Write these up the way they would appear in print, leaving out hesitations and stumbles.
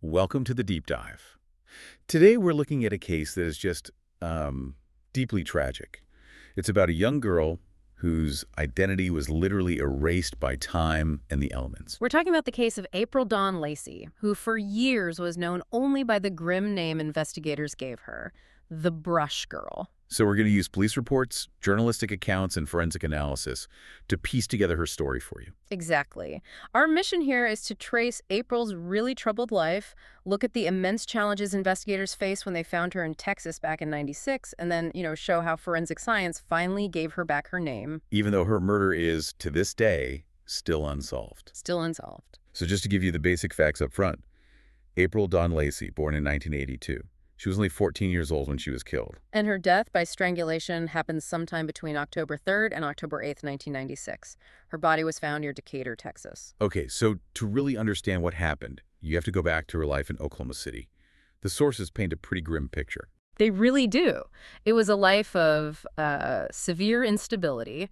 Welcome to the deep dive. Today we're looking at a case that is just deeply tragic. It's about a young girl whose identity was literally erased by time and the elements. We're talking about the case of April Dawn Lacy, who for years was known only by the grim name investigators gave her, the Brush Girl. So we're going to use police reports, journalistic accounts, and forensic analysis to piece together her story for you. Exactly. Our mission here is to trace April's really troubled life, look at the immense challenges investigators faced when they found her in Texas back in '96, and then, show how forensic science finally gave her back her name. Even though her murder is, to this day, still unsolved. Still unsolved. So just to give you the basic facts up front, April Dawn Lacy, born in 1982. She was only 14 years old when she was killed. And her death by strangulation happened sometime between October 3rd and October 8th, 1996. Her body was found near Decatur, Texas. Okay, so to really understand what happened, you have to go back to her life in Oklahoma City. The sources paint a pretty grim picture. They really do. It was a life of severe instability.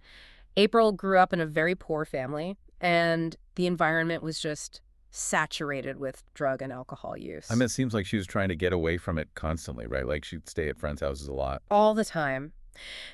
April grew up in a very poor family, and the environment was just saturated with drug and alcohol use. I mean, it seems like she was trying to get away from it constantly, right? Like she'd stay at friends' houses a lot. All the time.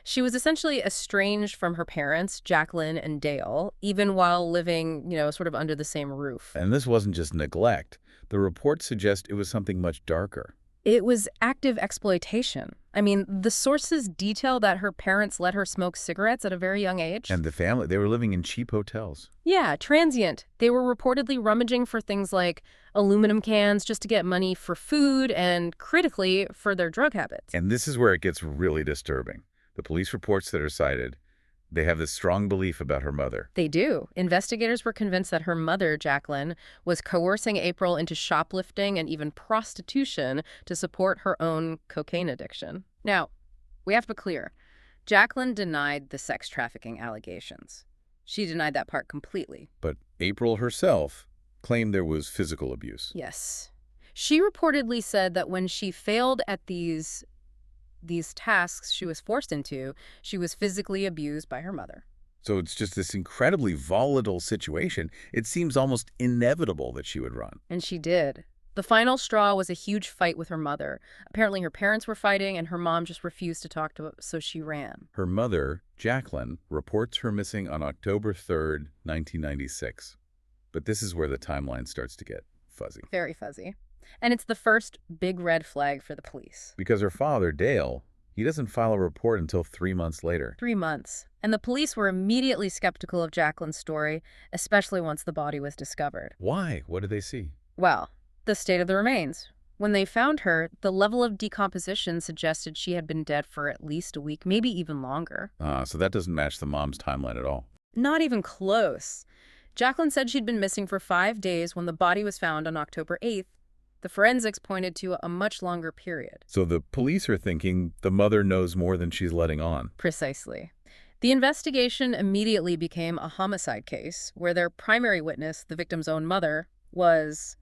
She was essentially estranged from her parents, Jacqueline and Dale, even while living, sort of under the same roof. And this wasn't just neglect. The reports suggest it was something much darker. It was active exploitation. I mean, the sources detail that her parents let her smoke cigarettes at a very young age. And the family, they were living in cheap hotels. Yeah, transient. They were reportedly rummaging for things like aluminum cans just to get money for food and, critically, for their drug habits. And this is where it gets really disturbing. The police reports that are cited, they have this strong belief about her mother. They do. Investigators were convinced that her mother, Jacqueline, was coercing April into shoplifting and even prostitution to support her own cocaine addiction. Now, we have to be clear. Jacqueline denied the sex trafficking allegations. She denied that part completely. But April herself claimed there was physical abuse. Yes. She reportedly said that when she failed at these tasks she was forced into, she was physically abused by her mother. So it's just this incredibly volatile situation. It seems almost inevitable that she would run. And she did. The final straw was a huge fight with her mother. Apparently her parents were fighting and her mom just refused to talk to her, so she ran. Her mother, Jacqueline, reports her missing on October 3rd, 1996. But this is where the timeline starts to get fuzzy. Very fuzzy. And it's the first big red flag for the police. Because her father, Dale, he doesn't file a report until 3 months later. 3 months. And the police were immediately skeptical of Jacqueline's story, especially once the body was discovered. Why? What did they see? Well, the state of the remains. When they found her, the level of decomposition suggested she had been dead for at least a week, maybe even longer. So that doesn't match the mom's timeline at all. Not even close. Jacqueline said she'd been missing for 5 days when the body was found on October 8th. The forensics pointed to a much longer period. So the police are thinking the mother knows more than she's letting on. Precisely. The investigation immediately became a homicide case where their primary witness, the victim's own mother, was,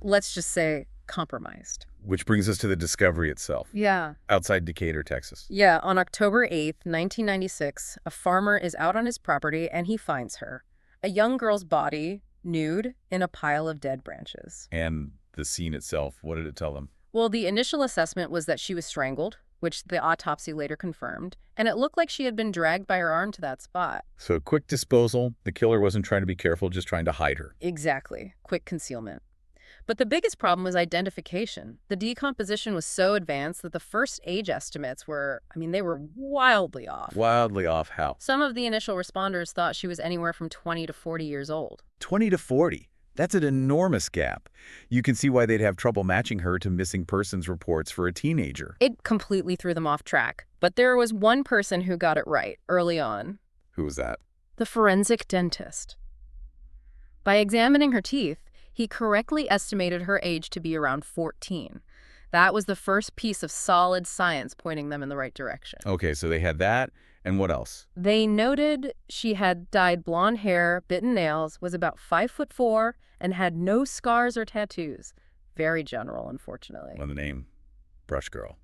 let's just say, compromised. Which brings us to the discovery itself. Yeah. Outside Decatur, Texas. Yeah, on October 8th, 1996, a farmer is out on his property and he finds her. A young girl's body, nude, in a pile of dead branches. And the scene itself, what did it tell them? Well, the initial assessment was that she was strangled, which the autopsy later confirmed, and it looked like she had been dragged by her arm to that spot. So quick disposal. The killer wasn't trying to be careful, just trying to hide her. Exactly. Quick concealment. But the biggest problem was identification. The decomposition was so advanced that the first age estimates were, they were wildly off. Wildly off how? Some of the initial responders thought she was anywhere from 20 to 40 years old. 20 to 40. That's an enormous gap. You can see why they'd have trouble matching her to missing persons reports for a teenager. It completely threw them off track. But there was one person who got it right early on. Who was that? The forensic dentist. By examining her teeth, he correctly estimated her age to be around 14. That was the first piece of solid science pointing them in the right direction. Okay, so they had that, and what else? They noted she had dyed blonde hair, bitten nails, was about 5'4", and had no scars or tattoos. Very general, unfortunately. Well, the name, Brush Girl.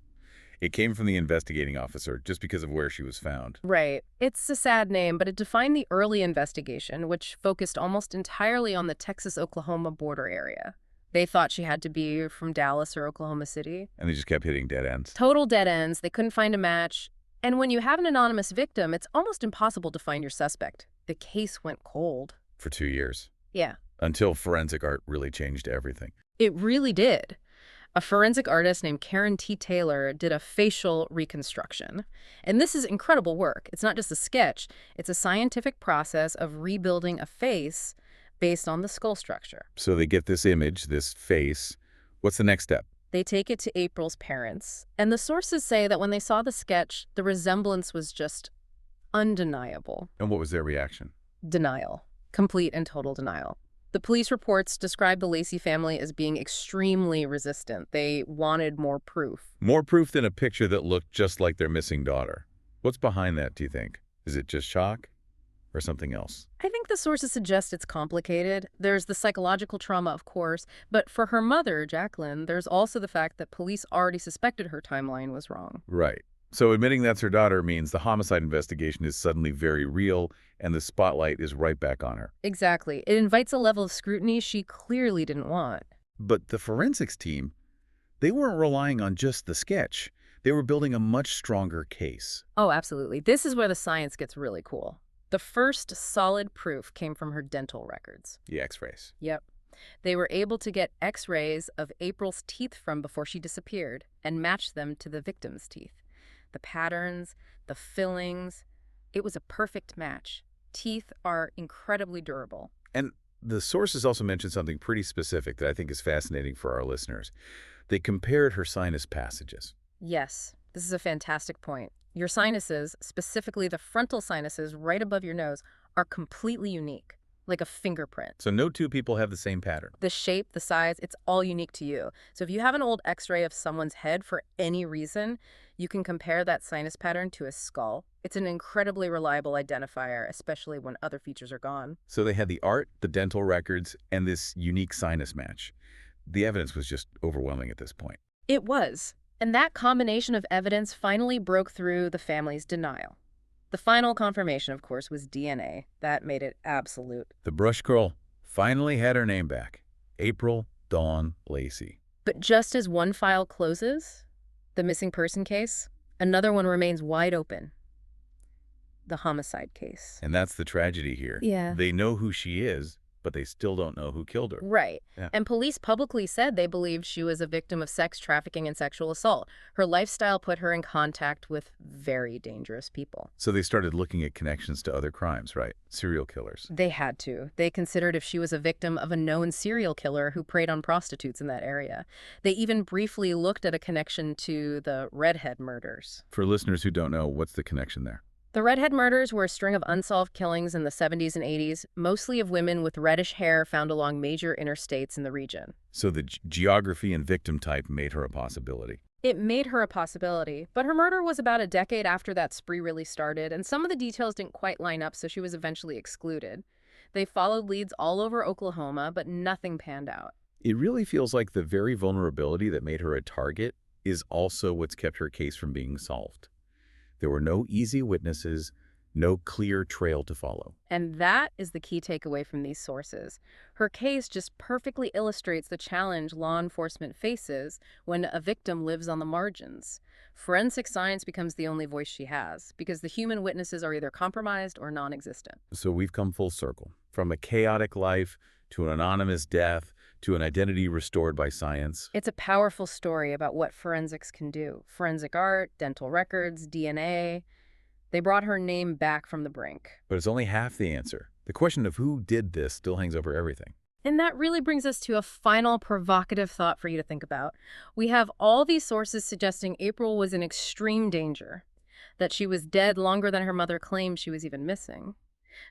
It came from the investigating officer just because of where she was found. Right. It's a sad name, but it defined the early investigation, which focused almost entirely on the Texas-Oklahoma border area. They thought she had to be from Dallas or Oklahoma City. And they just kept hitting dead ends. Total dead ends. They couldn't find a match. And when you have an anonymous victim, it's almost impossible to find your suspect. The case went cold. For 2 years. Yeah. Until forensic art really changed everything. It really did. A forensic artist named Karen T. Taylor did a facial reconstruction. And this is incredible work. It's not just a sketch. It's a scientific process of rebuilding a face based on the skull structure. So they get this image, this face. What's the next step? They take it to April's parents. And the sources say that when they saw the sketch, the resemblance was just undeniable. And what was their reaction? Denial. Complete and total denial. The police reports describe the Lacy family as being extremely resistant. They wanted more proof. More proof than a picture that looked just like their missing daughter. What's behind that, do you think? Is it just shock or something else? I think the sources suggest it's complicated. There's the psychological trauma, of course, but for her mother, Jacqueline, there's also the fact that police already suspected her timeline was wrong. Right. So admitting that's her daughter means the homicide investigation is suddenly very real and the spotlight is right back on her. Exactly. It invites a level of scrutiny she clearly didn't want. But the forensics team, they weren't relying on just the sketch. They were building a much stronger case. Oh, absolutely. This is where the science gets really cool. The first solid proof came from her dental records. The x-rays. Yep. They were able to get x-rays of April's teeth from before she disappeared and match them to the victim's teeth. The patterns, the fillings, it was a perfect match. Teeth are incredibly durable. And the sources also mentioned something pretty specific that I think is fascinating for our listeners. They compared her sinus passages. Yes, this is a fantastic point. Your sinuses, specifically the frontal sinuses right above your nose, are completely unique, like a fingerprint. So no two people have the same pattern. The shape, the size, it's all unique to you. So if you have an old x-ray of someone's head for any reason, you can compare that sinus pattern to a skull. It's an incredibly reliable identifier, especially when other features are gone. So they had the art, the dental records, and this unique sinus match. The evidence was just overwhelming at this point. It was. And that combination of evidence finally broke through the family's denial. The final confirmation, of course, was DNA. That made it absolute. The brush girl finally had her name back. April Dawn Lacy. But just as one file closes, the missing person case, another one remains wide open. The homicide case. And that's the tragedy here. Yeah. They know who she is, but they still don't know who killed her. Right. Yeah. And police publicly said they believed she was a victim of sex trafficking and sexual assault. Her lifestyle put her in contact with very dangerous people. So they started looking at connections to other crimes, right? Serial killers. They had to. They considered if she was a victim of a known serial killer who preyed on prostitutes in that area. They even briefly looked at a connection to the Redhead murders. For listeners who don't know, what's the connection there? The Redhead murders were a string of unsolved killings in the 70s and 80s, mostly of women with reddish hair found along major interstates in the region. So the geography and victim type made her a possibility. It made her a possibility, but her murder was about a decade after that spree really started, and some of the details didn't quite line up, so she was eventually excluded. They followed leads all over Oklahoma, but nothing panned out. It really feels like the very vulnerability that made her a target is also what's kept her case from being solved. There were no easy witnesses, no clear trail to follow. And that is the key takeaway from these sources. Her case just perfectly illustrates the challenge law enforcement faces when a victim lives on the margins. Forensic science becomes the only voice she has, because the human witnesses are either compromised or non-existent. So we've come full circle, from a chaotic life to an anonymous death to an identity restored by science. It's a powerful story about what forensics can do. Forensic art, dental records, DNA. They brought her name back from the brink. But it's only half the answer. The question of who did this still hangs over everything. And that really brings us to a final provocative thought for you to think about. We have all these sources suggesting April was in extreme danger, that she was dead longer than her mother claimed she was even missing.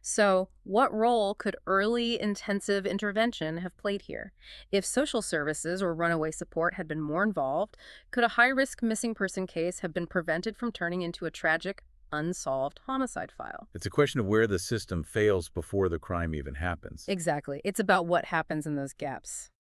So, what role could early intensive intervention have played here? If social services or runaway support had been more involved, could a high-risk missing person case have been prevented from turning into a tragic, unsolved homicide file? It's a question of where the system fails before the crime even happens. Exactly. It's about what happens in those gaps.